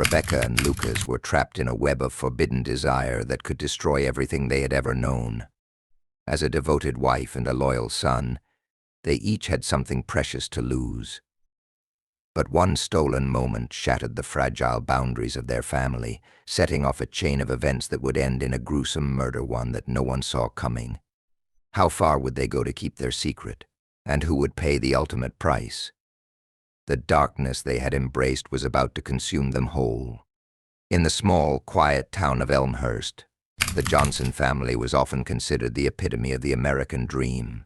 Rebecca and Lucas were trapped in a web of forbidden desire that could destroy everything they had ever known. As a devoted wife and a loyal son, they each had something precious to lose. But one stolen moment shattered the fragile boundaries of their family, setting off a chain of events that would end in a gruesome murder, one that no one saw coming. How far would they go to keep their secret? And who would pay the ultimate price? The darkness they had embraced was about to consume them whole. In the small, quiet town of Elmhurst, the Johnson family was often considered the epitome of the American dream.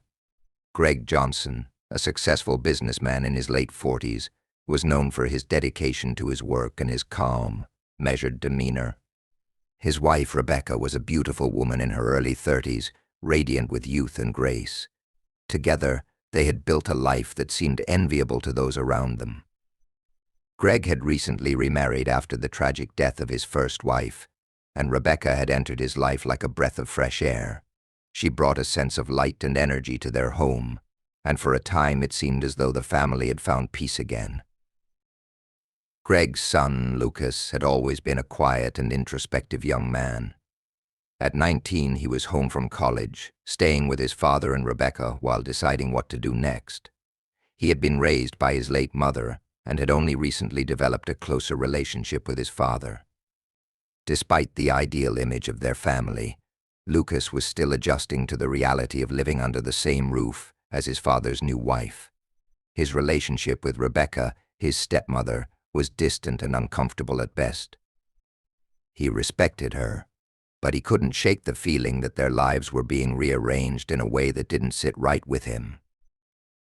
Greg Johnson, a successful businessman in his late 40s, was known for his dedication to his work and his calm, measured demeanor. His wife, Rebecca, was a beautiful woman in her early 30s, radiant with youth and grace. Together, they had built a life that seemed enviable to those around them. Greg had recently remarried after the tragic death of his first wife, and Rebecca had entered his life like a breath of fresh air. She brought a sense of light and energy to their home, and for a time it seemed as though the family had found peace again. Greg's son, Lucas, had always been a quiet and introspective young man. At 19, he was home from college, staying with his father and Rebecca while deciding what to do next. He had been raised by his late mother and had only recently developed a closer relationship with his father. Despite the ideal image of their family, Lucas was still adjusting to the reality of living under the same roof as his father's new wife. His relationship with Rebecca, his stepmother, was distant and uncomfortable at best. He respected her, but he couldn't shake the feeling that their lives were being rearranged in a way that didn't sit right with him.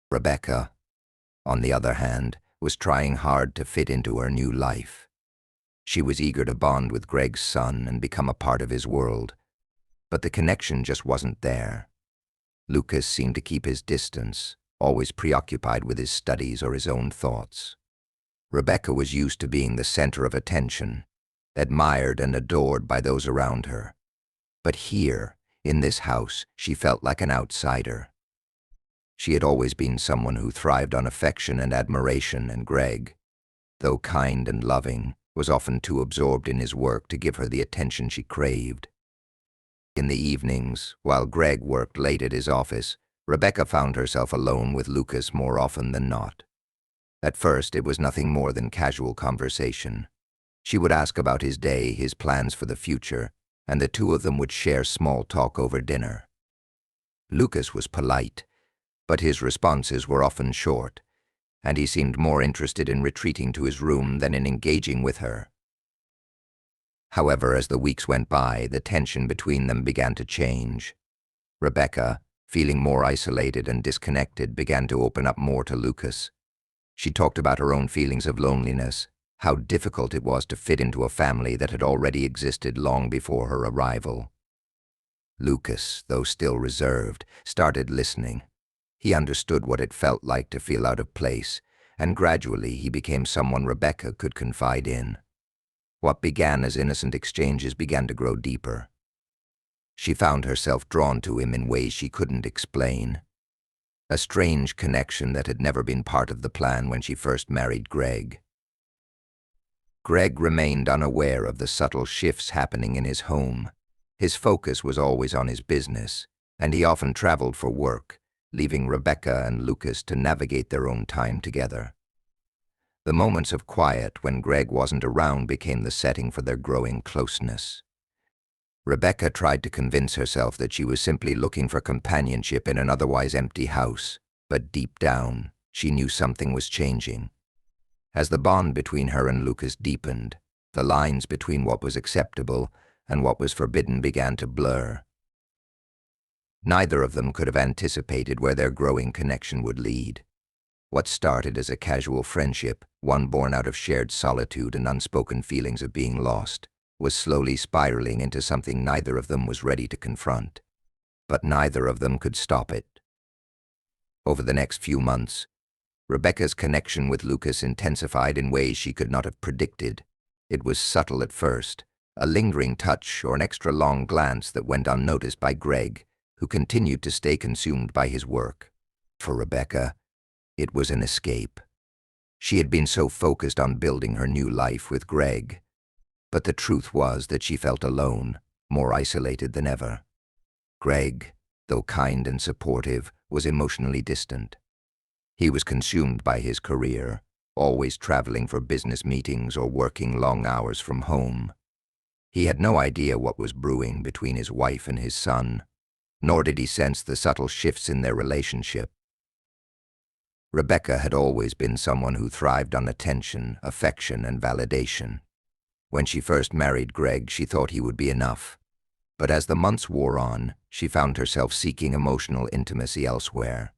Rebecca, on the other hand, was trying hard to fit into her new life. She was eager to bond with Greg's son and become a part of his world, but the connection just wasn't there. Lucas seemed to keep his distance, always preoccupied with his studies or his own thoughts. Rebecca was used to being the center of attention, admired and adored by those around her. But here, in this house, she felt like an outsider. She had always been someone who thrived on affection and admiration, and Greg, though kind and loving, was often too absorbed in his work to give her the attention she craved. In the evenings, while Greg worked late at his office, Rebecca found herself alone with Lucas more often than not. At first, it was nothing more than casual conversation. She would ask about his day, his plans for the future, and the two of them would share small talk over dinner. Lucas was polite, but his responses were often short, and he seemed more interested in retreating to his room than in engaging with her. However, as the weeks went by, the tension between them began to change. Rebecca, feeling more isolated and disconnected, began to open up more to Lucas. She talked about her own feelings of loneliness, how difficult it was to fit into a family that had already existed long before her arrival. Lucas, though still reserved, started listening. He understood what it felt like to feel out of place, and gradually he became someone Rebecca could confide in. What began as innocent exchanges began to grow deeper. She found herself drawn to him in ways she couldn't explain. A strange connection that had never been part of the plan when she first married Greg. Greg remained unaware of the subtle shifts happening in his home. His focus was always on his business, and he often traveled for work, leaving Rebecca and Lucas to navigate their own time together. The moments of quiet when Greg wasn't around became the setting for their growing closeness. Rebecca tried to convince herself that she was simply looking for companionship in an otherwise empty house, but deep down, she knew something was changing. As the bond between her and Lucas deepened, the lines between what was acceptable and what was forbidden began to blur. Neither of them could have anticipated where their growing connection would lead. What started as a casual friendship, one born out of shared solitude and unspoken feelings of being lost, was slowly spiraling into something neither of them was ready to confront. But neither of them could stop it. Over the next few months, Rebecca's connection with Lucas intensified in ways she could not have predicted. It was subtle at first, a lingering touch or an extra long glance that went unnoticed by Greg, who continued to stay consumed by his work. For Rebecca, it was an escape. She had been so focused on building her new life with Greg, but the truth was that she felt alone, more isolated than ever. Greg, though kind and supportive, was emotionally distant. He was consumed by his career, always traveling for business meetings or working long hours from home. He had no idea what was brewing between his wife and his son, nor did he sense the subtle shifts in their relationship. Rebecca had always been someone who thrived on attention, affection, and validation. When she first married Greg, she thought he would be enough. But as the months wore on, she found herself seeking emotional intimacy elsewhere.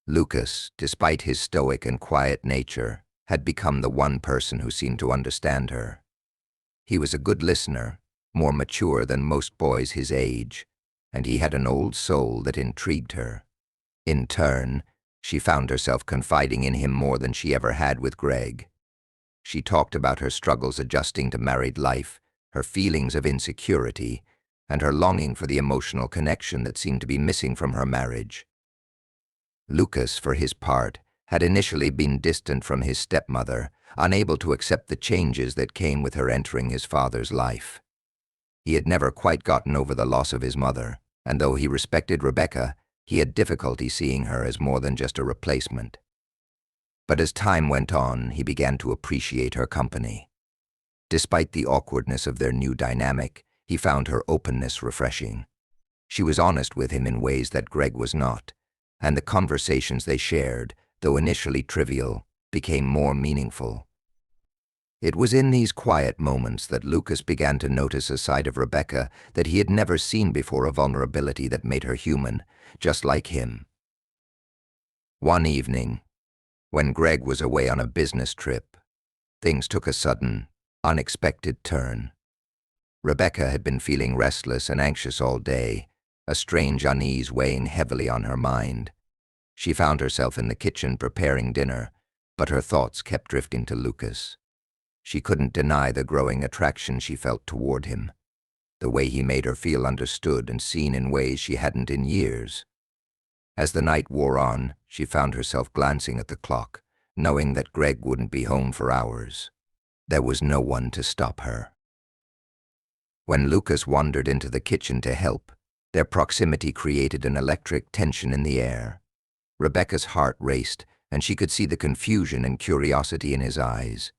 Lucas, despite his stoic and quiet nature, had become the one person who seemed to understand her. He was a good listener, more mature than most boys his age, and he had an old soul that intrigued her. In turn, she found herself confiding in him more than she ever had with Greg. She talked about her struggles adjusting to married life, her feelings of insecurity, and her longing for the emotional connection that seemed to be missing from her marriage. Lucas, for his part, had initially been distant from his stepmother, unable to accept the changes that came with her entering his father's life. He had never quite gotten over the loss of his mother, and though he respected Rebecca, he had difficulty seeing her as more than just a replacement. But as time went on, he began to appreciate her company. Despite the awkwardness of their new dynamic, he found her openness refreshing. She was honest with him in ways that Greg was not, and the conversations they shared, though initially trivial, became more meaningful. It was in these quiet moments that Lucas began to notice a side of Rebecca that he had never seen before, a vulnerability that made her human, just like him. One evening, when Greg was away on a business trip, things took a sudden, unexpected turn. Rebecca had been feeling restless and anxious all day, a strange unease weighing heavily on her mind. She found herself in the kitchen preparing dinner, but her thoughts kept drifting to Lucas. She couldn't deny the growing attraction she felt toward him, the way he made her feel understood and seen in ways she hadn't in years. As the night wore on, she found herself glancing at the clock, knowing that Greg wouldn't be home for hours. There was no one to stop her. When Lucas wandered into the kitchen to help, their proximity created an electric tension in the air. Rebecca's heart raced, and she could see the confusion and curiosity in his eyes.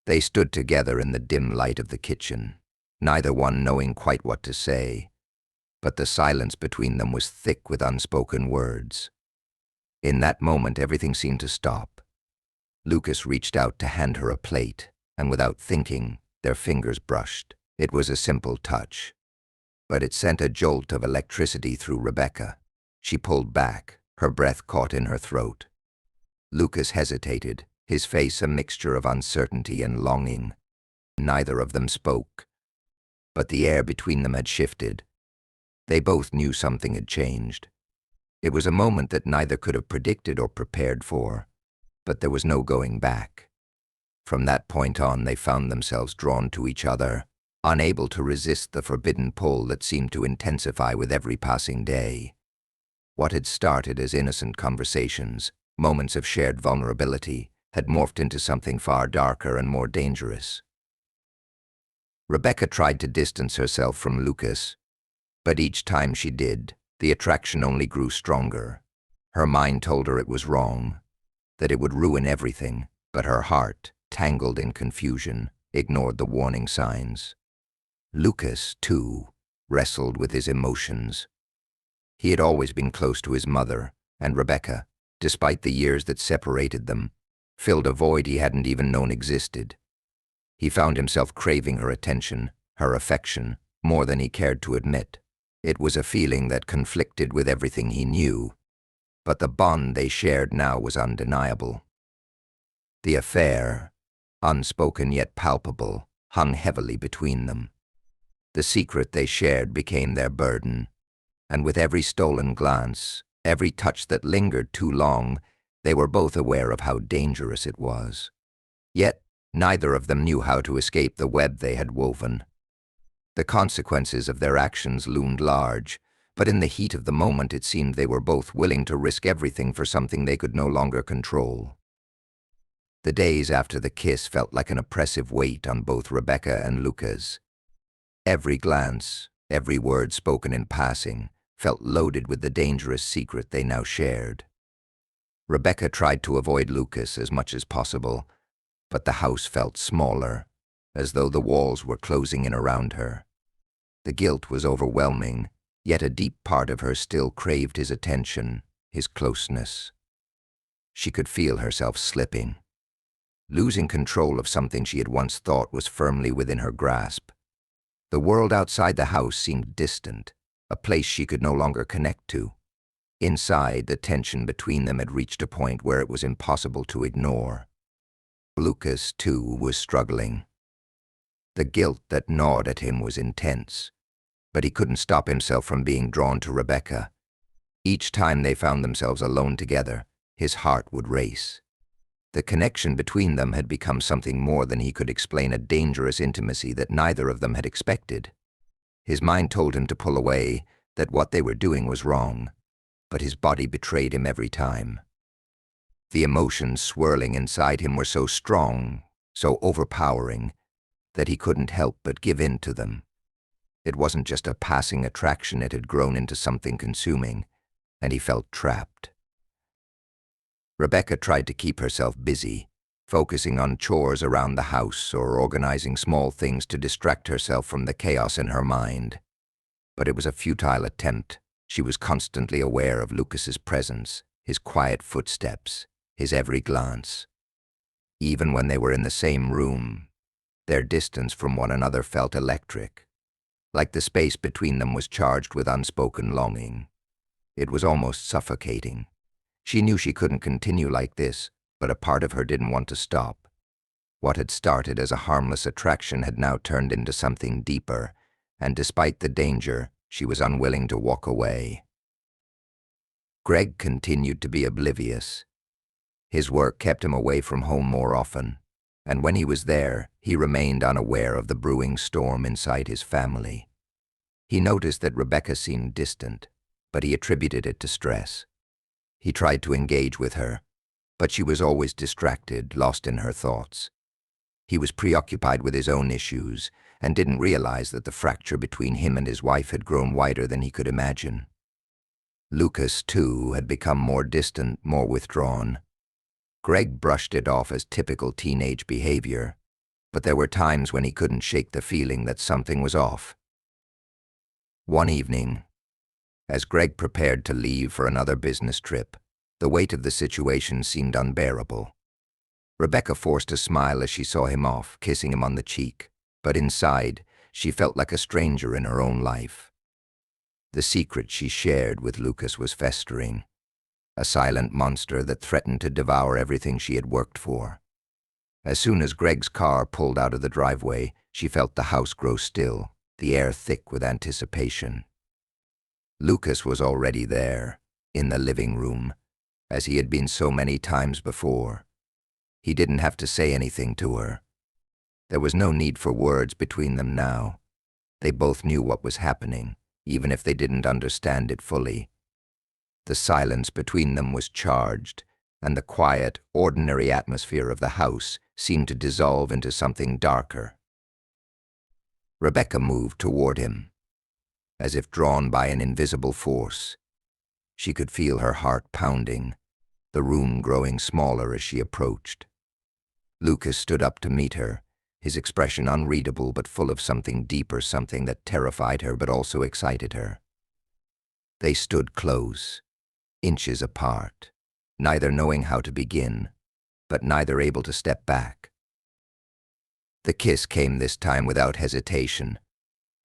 They stood together in the dim light of the kitchen, neither one knowing quite what to say, but the silence between them was thick with unspoken words. In that moment, everything seemed to stop. Lucas reached out to hand her a plate, and without thinking, their fingers brushed. It was a simple touch, but it sent a jolt of electricity through Rebecca. She pulled back, her breath caught in her throat. Lucas hesitated, his face a mixture of uncertainty and longing. Neither of them spoke, but the air between them had shifted. They both knew something had changed. It was a moment that neither could have predicted or prepared for, but there was no going back. From that point on, they found themselves drawn to each other, unable to resist the forbidden pull that seemed to intensify with every passing day. What had started as innocent conversations, moments of shared vulnerability, had morphed into something far darker and more dangerous. Rebecca tried to distance herself from Lucas, but each time she did, the attraction only grew stronger. Her mind told her it was wrong, that it would ruin everything, but her heart, tangled in confusion, ignored the warning signs. Lucas, too, wrestled with his emotions. He had always been close to his mother, and Rebecca, despite the years that separated them, filled a void he hadn't even known existed. He found himself craving her attention, her affection, more than he cared to admit. It was a feeling that conflicted with everything he knew, but the bond they shared now was undeniable. The affair, unspoken yet palpable, hung heavily between them. The secret they shared became their burden, and with every stolen glance, every touch that lingered too long, they were both aware of how dangerous it was. Yet, neither of them knew how to escape the web they had woven. The consequences of their actions loomed large, but in the heat of the moment it seemed they were both willing to risk everything for something they could no longer control. The days after the kiss felt like an oppressive weight on both Rebecca and Lucas. Every glance, every word spoken in passing, felt loaded with the dangerous secret they now shared. Rebecca tried to avoid Lucas as much as possible, but the house felt smaller, as though the walls were closing in around her. The guilt was overwhelming, yet a deep part of her still craved his attention, his closeness. She could feel herself slipping, losing control of something she had once thought was firmly within her grasp. The world outside the house seemed distant, a place she could no longer connect to. Inside, the tension between them had reached a point where it was impossible to ignore. Lucas, too, was struggling. The guilt that gnawed at him was intense, but he couldn't stop himself from being drawn to Rebecca. Each time they found themselves alone together, his heart would race. The connection between them had become something more than he could explain, a dangerous intimacy that neither of them had expected. His mind told him to pull away, that what they were doing was wrong, but his body betrayed him every time. The emotions swirling inside him were so strong, so overpowering, that he couldn't help but give in to them. It wasn't just a passing attraction, it had grown into something consuming, and he felt trapped. Rebecca tried to keep herself busy, focusing on chores around the house or organizing small things to distract herself from the chaos in her mind. But it was a futile attempt. She was constantly aware of Lucas's presence, his quiet footsteps, his every glance. Even when they were in the same room, their distance from one another felt electric, like the space between them was charged with unspoken longing. It was almost suffocating. She knew she couldn't continue like this, but a part of her didn't want to stop. What had started as a harmless attraction had now turned into something deeper, and despite the danger, she was unwilling to walk away. Greg continued to be oblivious. His work kept him away from home more often, and when he was there, he remained unaware of the brewing storm inside his family. He noticed that Rebecca seemed distant, but he attributed it to stress. He tried to engage with her, but she was always distracted, lost in her thoughts. He was preoccupied with his own issues and didn't realize that the fracture between him and his wife had grown wider than he could imagine. Lucas, too, had become more distant, more withdrawn. Greg brushed it off as typical teenage behavior, but there were times when he couldn't shake the feeling that something was off. One evening, as Greg prepared to leave for another business trip, the weight of the situation seemed unbearable. Rebecca forced a smile as she saw him off, kissing him on the cheek, but inside, she felt like a stranger in her own life. The secret she shared with Lucas was festering, a silent monster that threatened to devour everything she had worked for. As soon as Greg's car pulled out of the driveway, she felt the house grow still, the air thick with anticipation. Lucas was already there, in the living room, as he had been so many times before. He didn't have to say anything to her. There was no need for words between them now. They both knew what was happening, even if they didn't understand it fully. The silence between them was charged, and the quiet, ordinary atmosphere of the house seemed to dissolve into something darker. Rebecca moved toward him, as if drawn by an invisible force. She could feel her heart pounding, the room growing smaller as she approached. Lucas stood up to meet her, his expression unreadable but full of something deeper, something that terrified her but also excited her. They stood close, inches apart, neither knowing how to begin, but neither able to step back. The kiss came this time without hesitation,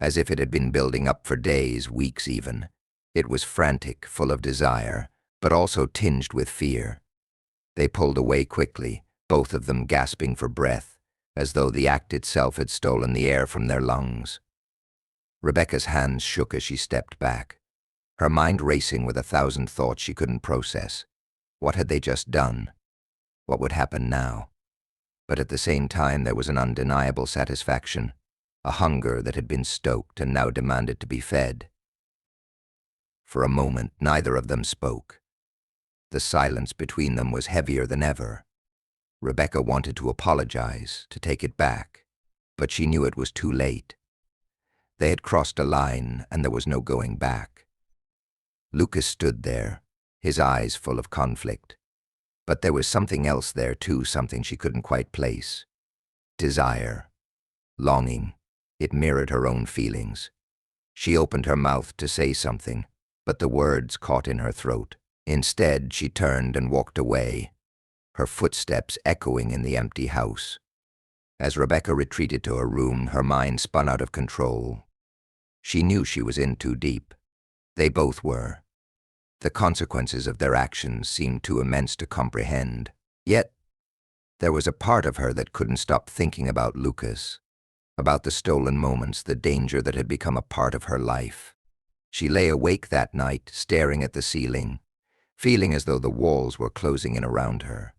as if it had been building up for days, weeks even. It was frantic, full of desire, but also tinged with fear. They pulled away quickly, both of them gasping for breath, as though the act itself had stolen the air from their lungs. Rebecca's hands shook as she stepped back, her mind racing with 1,000 thoughts she couldn't process. What had they just done? What would happen now? But at the same time there was an undeniable satisfaction, a hunger that had been stoked and now demanded to be fed. For a moment neither of them spoke. The silence between them was heavier than ever. Rebecca wanted to apologize, to take it back, but she knew it was too late. They had crossed a line, and there was no going back. Lucas stood there, his eyes full of conflict. But there was something else there too, something she couldn't quite place. Desire. Longing. It mirrored her own feelings. She opened her mouth to say something, but the words caught in her throat. Instead, she turned and walked away, her footsteps echoing in the empty house. As Rebecca retreated to her room, her mind spun out of control. She knew she was in too deep. They both were. The consequences of their actions seemed too immense to comprehend. Yet, there was a part of her that couldn't stop thinking about Lucas, about the stolen moments, the danger that had become a part of her life. She lay awake that night, staring at the ceiling, feeling as though the walls were closing in around her.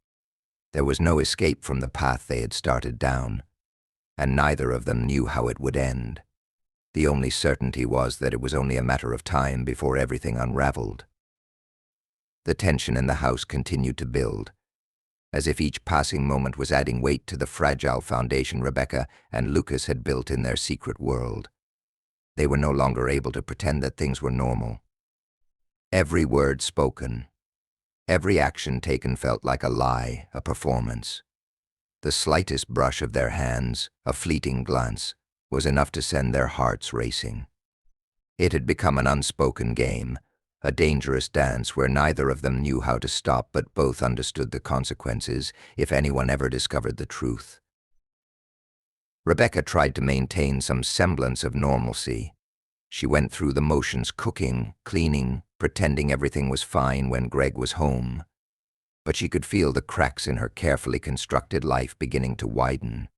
There was no escape from the path they had started down, and neither of them knew how it would end. The only certainty was that it was only a matter of time before everything unraveled. The tension in the house continued to build, as if each passing moment was adding weight to the fragile foundation Rebecca and Lucas had built in their secret world. They were no longer able to pretend that things were normal. Every word spoken, every action taken felt like a lie, a performance. The slightest brush of their hands, a fleeting glance, was enough to send their hearts racing. It had become an unspoken game, a dangerous dance where neither of them knew how to stop but both understood the consequences if anyone ever discovered the truth. Rebecca tried to maintain some semblance of normalcy. She went through the motions, cooking, cleaning, pretending everything was fine when Greg was home. But she could feel the cracks in her carefully constructed life beginning to widen.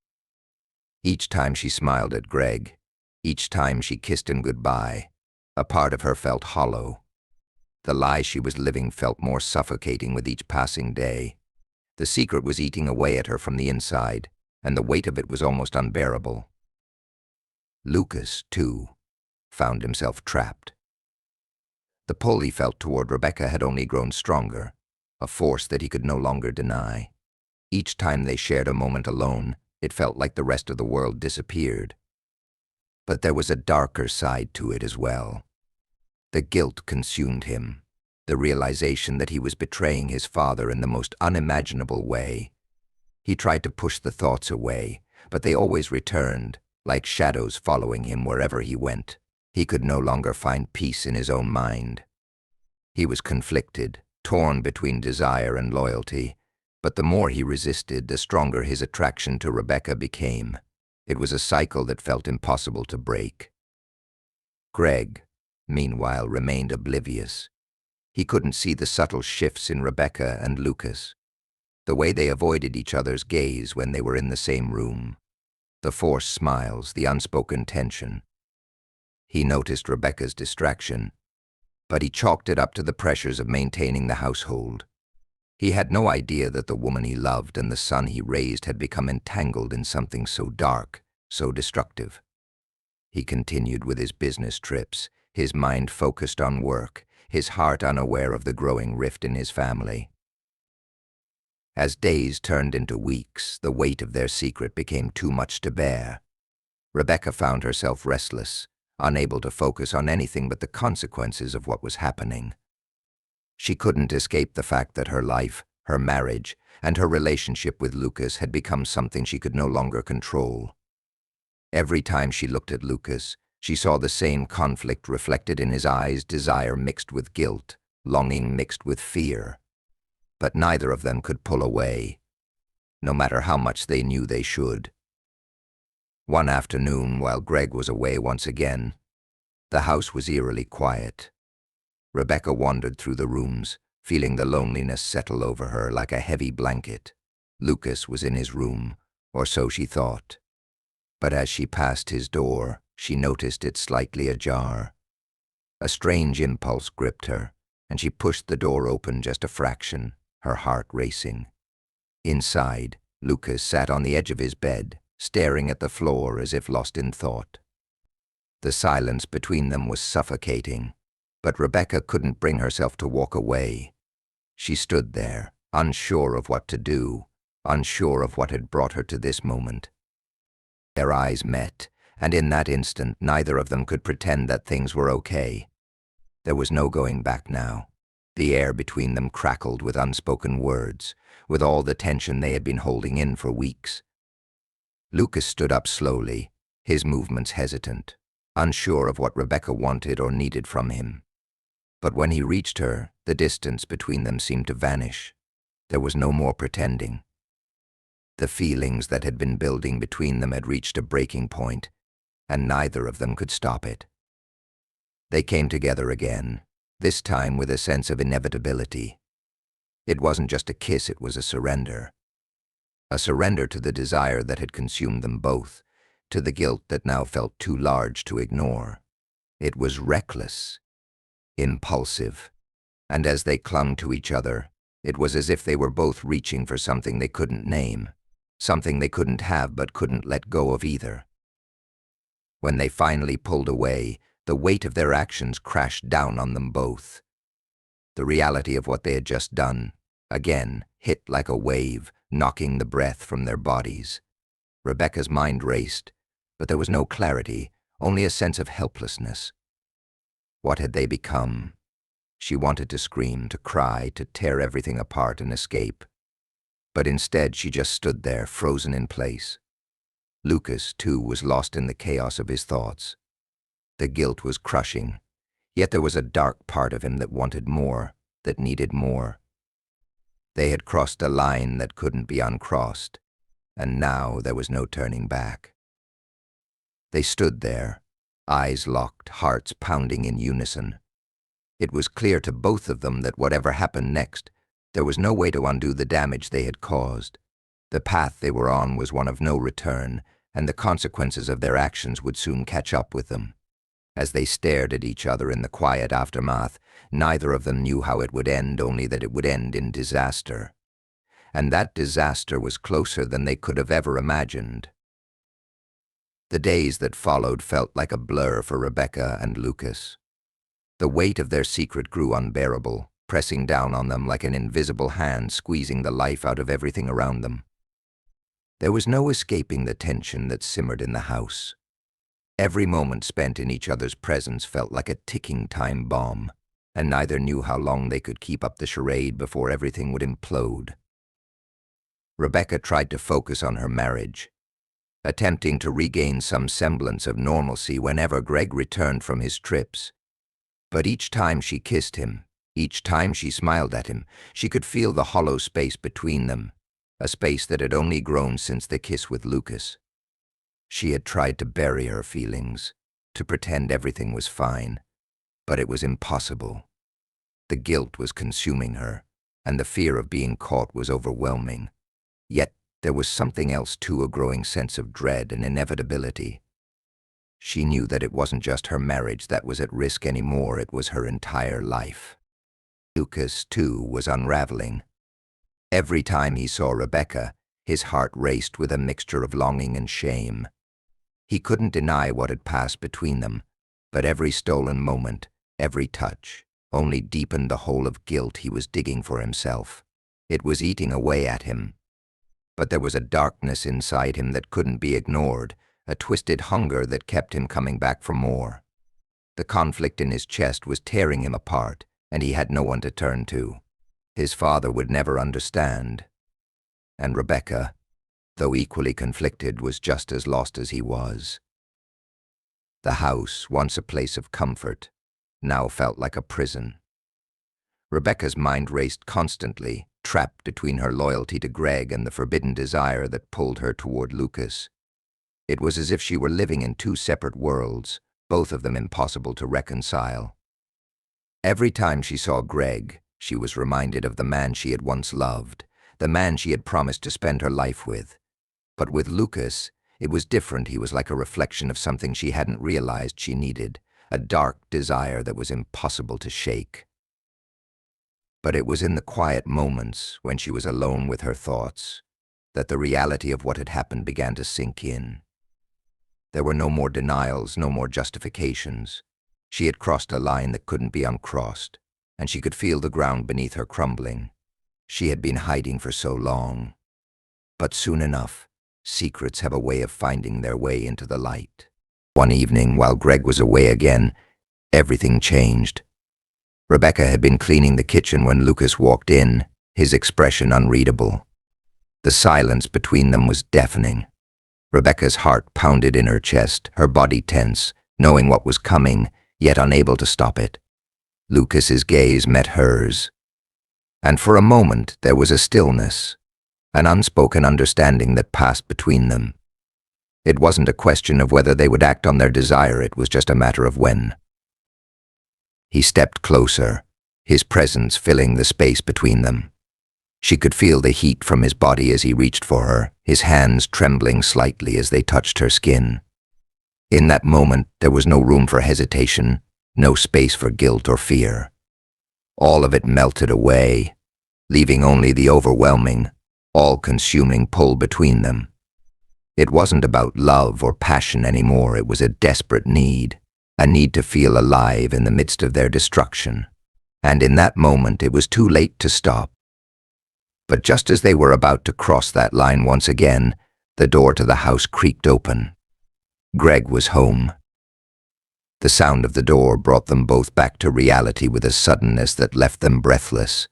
Each time she smiled at Greg, each time she kissed him goodbye, a part of her felt hollow. The lie she was living felt more suffocating with each passing day. The secret was eating away at her from the inside, and the weight of it was almost unbearable. Lucas, too, found himself trapped. The pull he felt toward Rebecca had only grown stronger, a force that he could no longer deny. Each time they shared a moment alone, it felt like the rest of the world disappeared. But there was a darker side to it as well. The guilt consumed him, the realization that he was betraying his father in the most unimaginable way. He tried to push the thoughts away, but they always returned, like shadows following him wherever he went. He could no longer find peace in his own mind. He was conflicted, torn between desire and loyalty, but the more he resisted, the stronger his attraction to Rebecca became. It was a cycle that felt impossible to break. Greg, meanwhile, remained oblivious. He couldn't see the subtle shifts in Rebecca and Lucas, the way they avoided each other's gaze when they were in the same room, the forced smiles, the unspoken tension. He noticed Rebecca's distraction, but he chalked it up to the pressures of maintaining the household. He had no idea that the woman he loved and the son he raised had become entangled in something so dark, so destructive. He continued with his business trips, his mind focused on work, his heart unaware of the growing rift in his family. As days turned into weeks, the weight of their secret became too much to bear. Rebecca found herself restless, unable to focus on anything but the consequences of what was happening. She couldn't escape the fact that her life, her marriage, and her relationship with Lucas had become something she could no longer control. Every time she looked at Lucas, she saw the same conflict reflected in his eyes, desire mixed with guilt, longing mixed with fear. But neither of them could pull away, no matter how much they knew they should. One afternoon, while Greg was away once again, the house was eerily quiet. Rebecca wandered through the rooms, feeling the loneliness settle over her like a heavy blanket. Lucas was in his room, or so she thought. But as she passed his door, she noticed it slightly ajar. A strange impulse gripped her, and she pushed the door open just a fraction, her heart racing. Inside, Lucas sat on the edge of his bed, staring at the floor as if lost in thought. The silence between them was suffocating, but Rebecca couldn't bring herself to walk away. She stood there, unsure of what to do, unsure of what had brought her to this moment. Their eyes met, and in that instant neither of them could pretend that things were okay. There was no going back now. The air between them crackled with unspoken words, with all the tension they had been holding in for weeks. Lucas stood up slowly, his movements hesitant, unsure of what Rebecca wanted or needed from him. But when he reached her, the distance between them seemed to vanish. There was no more pretending. The feelings that had been building between them had reached a breaking point, and neither of them could stop it. They came together again, this time with a sense of inevitability. It wasn't just a kiss, it was a surrender. A surrender to the desire that had consumed them both, to the guilt that now felt too large to ignore. It was reckless, impulsive, and as they clung to each other, it was as if they were both reaching for something they couldn't name, something they couldn't have but couldn't let go of either. When they finally pulled away, the weight of their actions crashed down on them both. The reality of what they had just done, again, hit like a wave, knocking the breath from their bodies. Rebecca's mind raced, but there was no clarity, only a sense of helplessness. What had they become? She wanted to scream, to cry, to tear everything apart and escape. But instead she just stood there, frozen in place. Lucas, too, was lost in the chaos of his thoughts. The guilt was crushing, yet there was a dark part of him that wanted more, that needed more. They had crossed a line that couldn't be uncrossed, and now there was no turning back. They stood there, eyes locked, hearts pounding in unison. It was clear to both of them that whatever happened next, there was no way to undo the damage they had caused. The path they were on was one of no return, and the consequences of their actions would soon catch up with them. As they stared at each other in the quiet aftermath, neither of them knew how it would end, only that it would end in disaster. And that disaster was closer than they could have ever imagined. The days that followed felt like a blur for Rebecca and Lucas. The weight of their secret grew unbearable, pressing down on them like an invisible hand squeezing the life out of everything around them. There was no escaping the tension that simmered in the house. Every moment spent in each other's presence felt like a ticking time bomb, and neither knew how long they could keep up the charade before everything would implode. Rebecca tried to focus on her marriage, attempting to regain some semblance of normalcy whenever Greg returned from his trips. But each time she kissed him, each time she smiled at him, she could feel the hollow space between them, a space that had only grown since the kiss with Lucas. She had tried to bury her feelings, to pretend everything was fine, but it was impossible. The guilt was consuming her, and the fear of being caught was overwhelming. Yet there was something else too, a growing sense of dread and inevitability. She knew that it wasn't just her marriage that was at risk anymore, it was her entire life. Lucas, too, was unraveling. Every time he saw Rebecca, his heart raced with a mixture of longing and shame. He couldn't deny what had passed between them, but every stolen moment, every touch, only deepened the hole of guilt he was digging for himself. It was eating away at him. But there was a darkness inside him that couldn't be ignored, a twisted hunger that kept him coming back for more. The conflict in his chest was tearing him apart, and he had no one to turn to. His father would never understand. And Rebecca, though equally conflicted, was just as lost as he was. The house, once a place of comfort, now felt like a prison. Rebecca's mind raced constantly, trapped between her loyalty to Greg and the forbidden desire that pulled her toward Lucas. It was as if she were living in two separate worlds, both of them impossible to reconcile. Every time she saw Greg, she was reminded of the man she had once loved, the man she had promised to spend her life with. But with Lucas, it was different. He was like a reflection of something she hadn't realized she needed, a dark desire that was impossible to shake. But it was in the quiet moments, when she was alone with her thoughts, that the reality of what had happened began to sink in. There were no more denials, no more justifications. She had crossed a line that couldn't be uncrossed, and she could feel the ground beneath her crumbling. She had been hiding for so long. But soon enough, secrets have a way of finding their way into the light. One evening, while Greg was away again, everything changed. Rebecca had been cleaning the kitchen when Lucas walked in, his expression unreadable. The silence between them was deafening. Rebecca's heart pounded in her chest, her body tense, knowing what was coming, yet unable to stop it. Lucas's gaze met hers. And for a moment there was a stillness, an unspoken understanding that passed between them. It wasn't a question of whether they would act on their desire, it was just a matter of when. He stepped closer, his presence filling the space between them. She could feel the heat from his body as he reached for her, his hands trembling slightly as they touched her skin. In that moment, there was no room for hesitation, no space for guilt or fear. All of it melted away, leaving only the overwhelming, all-consuming pull between them. It wasn't about love or passion anymore, it was a desperate need, a need to feel alive in the midst of their destruction. And in that moment, it was too late to stop. But just as they were about to cross that line once again, the door to the house creaked open. Greg was home. The sound of the door brought them both back to reality with a suddenness that left them breathless.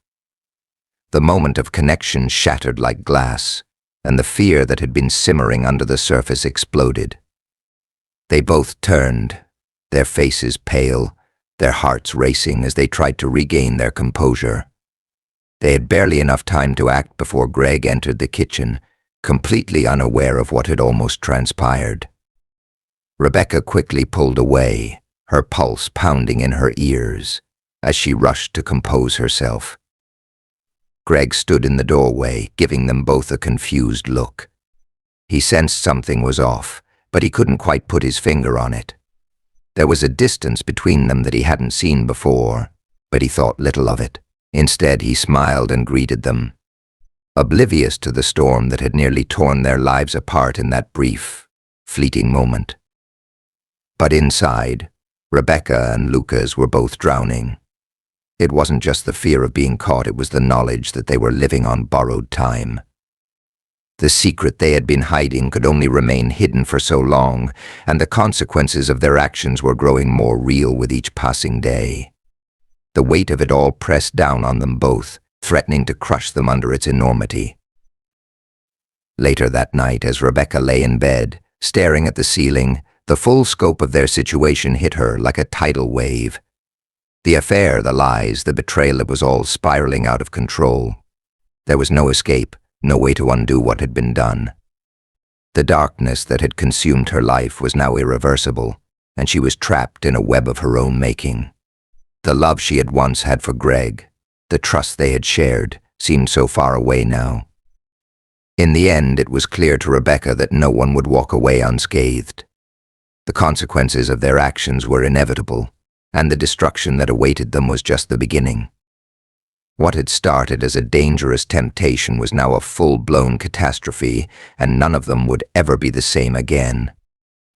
The moment of connection shattered like glass, and the fear that had been simmering under the surface exploded. They both turned, their faces pale, their hearts racing as they tried to regain their composure. They had barely enough time to act before Greg entered the kitchen, completely unaware of what had almost transpired. Rebecca quickly pulled away, her pulse pounding in her ears, as she rushed to compose herself. Greg stood in the doorway, giving them both a confused look. He sensed something was off, but he couldn't quite put his finger on it. There was a distance between them that he hadn't seen before, but he thought little of it. Instead, he smiled and greeted them, oblivious to the storm that had nearly torn their lives apart in that brief, fleeting moment. But inside, Rebecca and Lucas were both drowning. It wasn't just the fear of being caught, it was the knowledge that they were living on borrowed time. The secret they had been hiding could only remain hidden for so long, and the consequences of their actions were growing more real with each passing day. The weight of it all pressed down on them both, threatening to crush them under its enormity. Later that night, as Rebecca lay in bed, staring at the ceiling, the full scope of their situation hit her like a tidal wave. The affair, the lies, the betrayal, it was all spiraling out of control. There was no escape, no way to undo what had been done. The darkness that had consumed her life was now irreversible, and she was trapped in a web of her own making. The love she had once had for Greg, the trust they had shared, seemed so far away now. In the end, it was clear to Rebecca that no one would walk away unscathed. The consequences of their actions were inevitable, and the destruction that awaited them was just the beginning. What had started as a dangerous temptation was now a full-blown catastrophe, and none of them would ever be the same again.